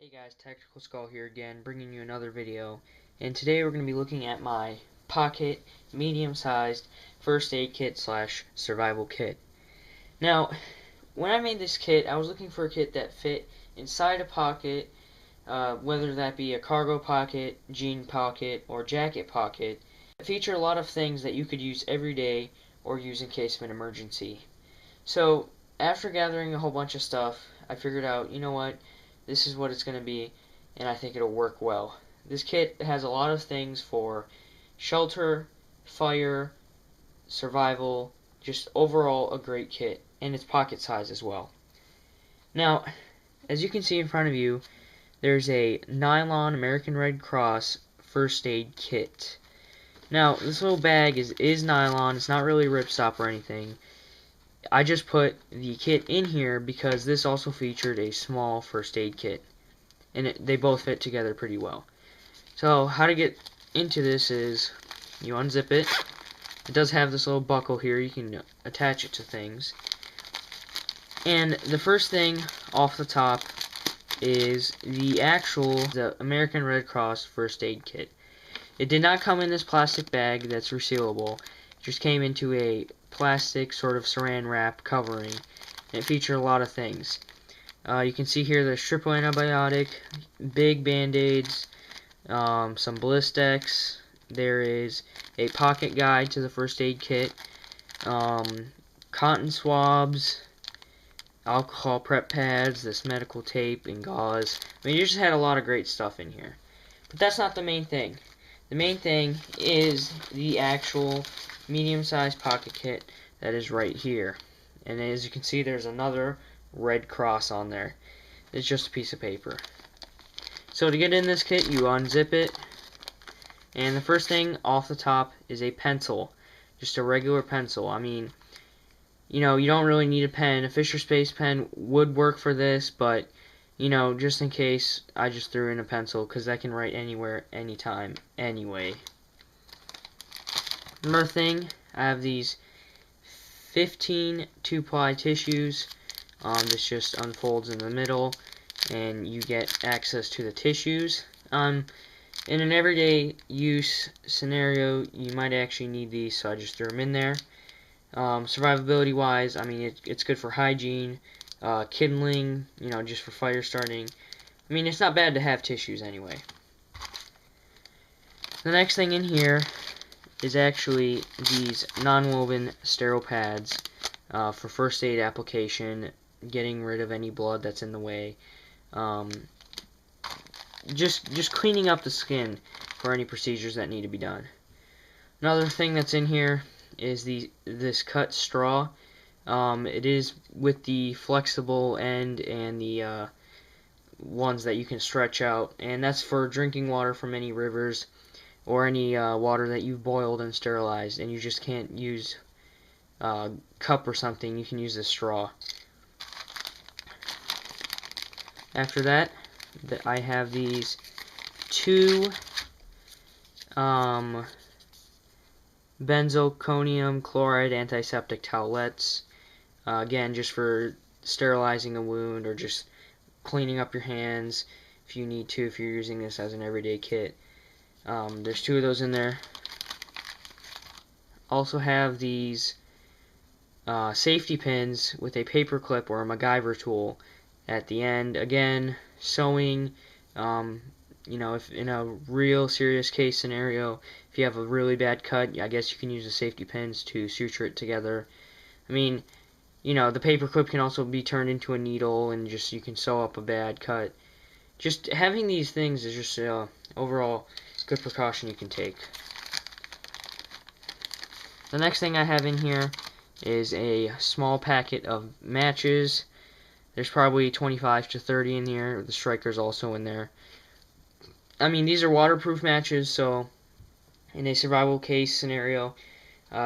Hey guys, Tactical Skull here again, bringing you another video. And today we're going to be looking at my pocket, medium-sized first aid kit slash survival kit. Now, when I made this kit, I was looking for a kit that fit inside a pocket, whether that be a cargo pocket, jean pocket, or jacket pocket. It featured a lot of things that you could use every day or use in case of an emergency. So, after gathering a whole bunch of stuff, I figured out, you know what? This is what it's going to be, and I think it'll work well. This kit has a lot of things for shelter, fire, survival, just overall a great kit, and it's pocket size as well. Now, as you can see in front of you, there's a nylon American Red Cross first aid kit. Now, this little bag is nylon, it's not really ripstop or anything. I just put the kit in here because this also featured a small first aid kit, and they both fit together pretty well. So how to get into this is you unzip it. It does have this little buckle here, you can attach it to things. And the first thing off the top is the American Red Cross first aid kit. It did not come in this plastic bag that's resealable. It just came into a plastic sort of saran wrap covering, and it featured a lot of things. You can see here there's triple antibiotic, big band-aids, some Blistex. There is a pocket guide to the first aid kit, cotton swabs, alcohol prep pads, this medical tape, and gauze. I mean, you just had a lot of great stuff in here. But that's not the main thing. The main thing is the actual medium-sized pocket kit that is right here. And as you can see, there's another Red Cross on there. It's just a piece of paper. So to get in this kit, you unzip it, and the first thing off the top is a pencil. Just a regular pencil. I mean, you know, you don't really need a pen. A Fisher Space pen would work for this, but you know, just in case, I just threw in a pencil because I can write anywhere, anytime, anyway. Another thing, I have these 15 2-ply tissues. This just unfolds in the middle, and you get access to the tissues. In an everyday use scenario, you might actually need these, so I just threw them in there. Survivability wise, I mean, it's good for hygiene, kindling, you know, just for fire starting. I mean, it's not bad to have tissues anyway. The next thing in here is actually these non-woven sterile pads for first aid application, getting rid of any blood that's in the way. Just cleaning up the skin for any procedures that need to be done. Another thing that's in here is this cut straw. It is with the flexible end and the ones that you can stretch out, and that's for drinking water from any rivers or any water that you've boiled and sterilized, and you just can't use cup or something. You can use a straw. After that, I have these two benzalkonium chloride antiseptic towelettes. Again, just for sterilizing a wound or just cleaning up your hands if you need to, if you're using this as an everyday kit. There's two of those in there. Also have these safety pins with a paper clip or a MacGyver tool at the end. Again, sewing, you know, if in a real serious case scenario, if you have a really bad cut, I guess you can use the safety pins to suture it together. I mean, you know, the paper clip can also be turned into a needle, and just you can sew up a bad cut. Just having these things is just overall good precaution you can take. The next thing I have in here is a small packet of matches. There's probably 25 to 30 in here. The striker's also in there. I mean, these are waterproof matches, so in a survival case scenario,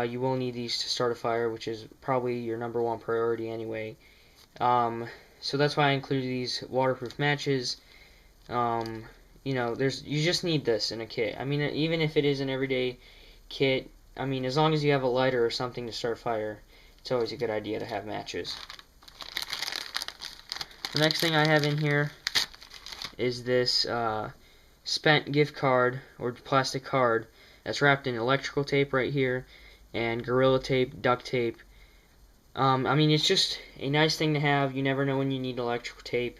you will need these to start a fire, which is probably your #1 priority anyway. So that's why I included these waterproof matches. You know, you just need this in a kit. I mean, even if it is an everyday kit, I mean, as long as you have a lighter or something to start a fire, it's always a good idea to have matches. The next thing I have in here is this spent gift card or plastic card that's wrapped in electrical tape right here and Gorilla Tape, duct tape. I mean, it's just a nice thing to have. You never know when you need electrical tape.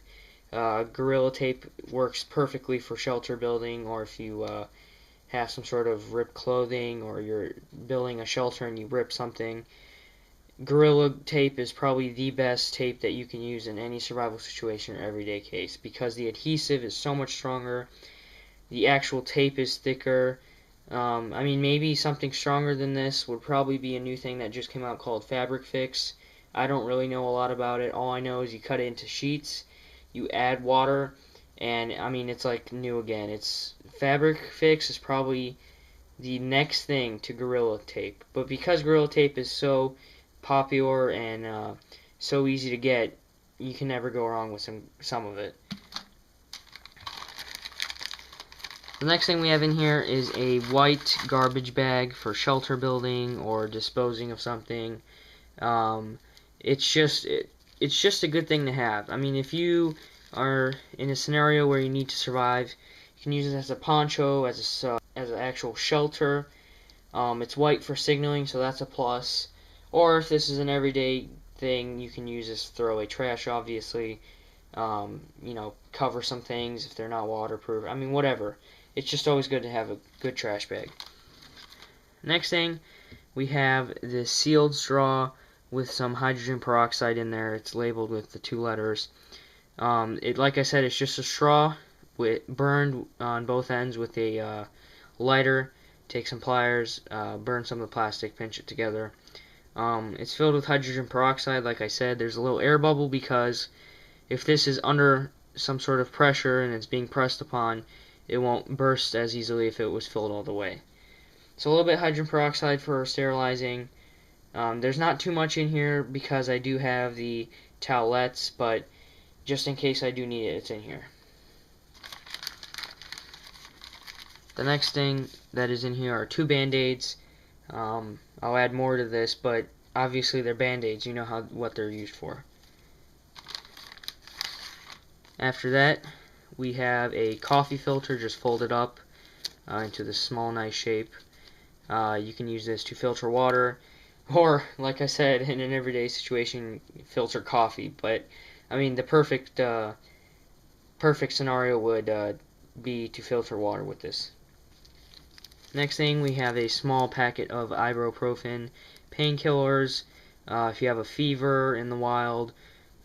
Gorilla Tape works perfectly for shelter building, or if you have some sort of ripped clothing, or you're building a shelter and you rip something. Gorilla Tape is probably the best tape that you can use in any survival situation or everyday case, because the adhesive is so much stronger, the actual tape is thicker. I mean, maybe something stronger than this would probably be a new thing that just came out called Fabric Fix. I don't really know a lot about it. All I know is you cut it into sheets, you add water, and I mean, it's like new again. It's Fabric Fix is probably the next thing to Gorilla Tape. But because Gorilla Tape is so popular and so easy to get, you can never go wrong with some of it. The next thing we have in here is a white garbage bag for shelter building or disposing of something. It's just a good thing to have. I mean, if you are in a scenario where you need to survive, you can use it as a poncho, as an actual shelter. It's white for signaling, so that's a plus. Or if this is an everyday thing, you can use this to throw away trash, obviously. You know, cover some things if they're not waterproof. I mean, whatever. It's just always good to have a good trash bag. Next thing, we have this sealed straw with some hydrogen peroxide in there. It's labeled with the 2 letters. Like I said, it's just a straw burned on both ends with a lighter. Take some pliers, burn some of the plastic, pinch it together. It's filled with hydrogen peroxide. Like I said, there's a little air bubble because if this is under some sort of pressure and it's being pressed upon, it won't burst as easily if it was filled all the way. So a little bit of hydrogen peroxide for sterilizing. There's not too much in here because I do have the towelettes, but just in case I do need it, it's in here. The next thing that is in here are 2 Band-Aids. I'll add more to this, but obviously they're Band-Aids. You know what they're used for. After that, we have a coffee filter just folded up into this small, nice shape. You can use this to filter water, or, like I said, in an everyday situation, filter coffee. But, I mean, the perfect scenario would be to filter water with this. Next thing, we have a small packet of ibuprofen painkillers. If you have a fever in the wild,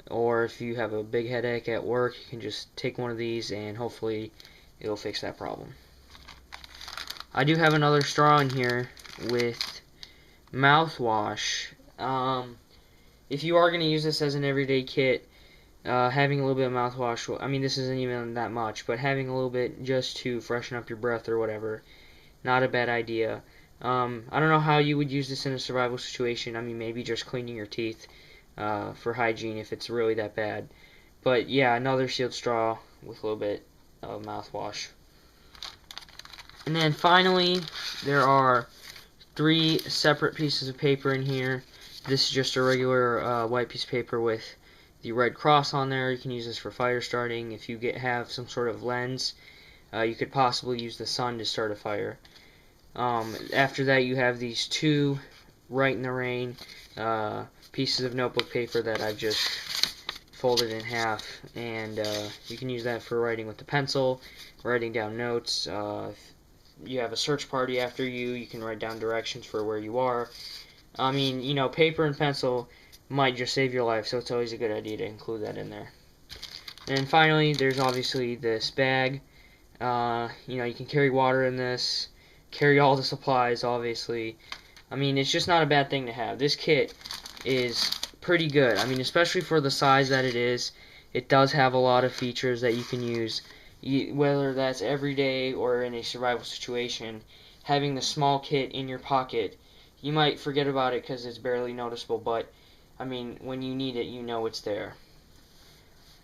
or if you have a big headache at work, you can just take one of these and hopefully it'll fix that problem. I do have another straw in here with mouthwash. If you are going to use this as an everyday kit, having a little bit of mouthwash, I mean, this isn't even that much, but having a little bit just to freshen up your breath or whatever, not a bad idea. I don't know how you would use this in a survival situation. I mean, maybe just cleaning your teeth for hygiene if it's really that bad. But yeah, another sealed straw with a little bit of mouthwash. And then finally, there are 3 separate pieces of paper in here. This is just a regular white piece of paper with the red cross on there. You can use this for fire starting. If you have some sort of lens, you could possibly use the sun to start a fire. After that, you have these 2 Right in the Rain pieces of notebook paper that I've just folded in half, and you can use that for writing with the pencil, writing down notes. If you have a search party after you can write down directions for where you are. I mean, you know, paper and pencil might just save your life, so it's always a good idea to include that in there. And finally, there's obviously this bag. You know, you can carry water in this, carry all the supplies, obviously. I mean, it's just not a bad thing to have. This kit is pretty good. I mean, especially for the size that it is, it does have a lot of features that you can use, whether that's everyday or in a survival situation. Having the small kit in your pocket, you might forget about it because it's barely noticeable, but I mean, when you need it, you know it's there.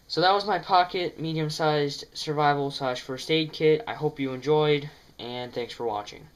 So that was my pocket medium-sized survival/first aid kit. I hope you enjoyed, and thanks for watching.